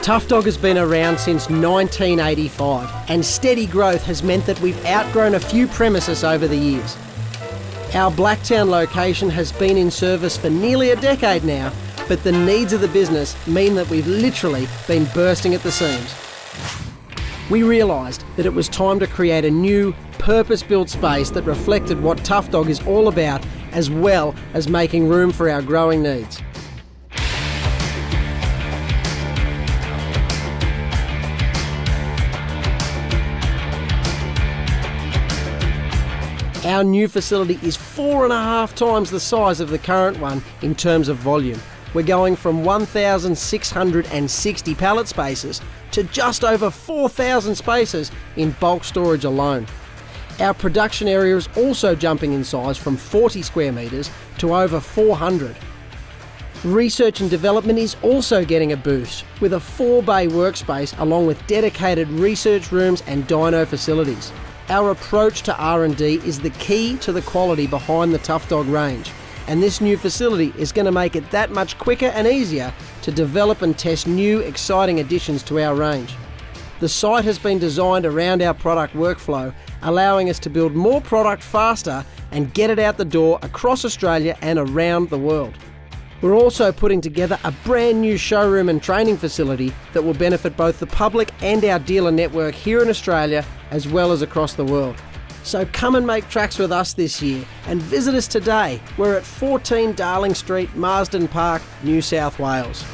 Tough Dog has been around since 1985, and steady growth has meant that we've outgrown a few premises over the years. Our Blacktown location has been in service for nearly a decade now, but the needs of the business mean that we've literally been bursting at the seams. We realised that it was time to create a new, purpose-built space that reflected what Tough Dog is all about, as well as making room for our growing needs. Our new facility is 4.5 times the size of the current one in terms of volume. We're going from 1,660 pallet spaces to just over 4,000 spaces in bulk storage alone. Our production area is also jumping in size from 40 square metres to over 400. Research and development is also getting a boost with a 4-bay workspace along with dedicated research rooms and dyno facilities. Our approach to R&D is the key to the quality behind the Tough Dog range, and this new facility is going to make it that much quicker and easier to develop and test new exciting additions to our range. The site has been designed around our product workflow, allowing us to build more product faster and get it out the door across Australia and around the world. We're also putting together a brand new showroom and training facility that will benefit both the public and our dealer network here in Australia as well as across the world. So come and make tracks with us this year and visit us today. We're at 14 Darling Street, Marsden Park, New South Wales.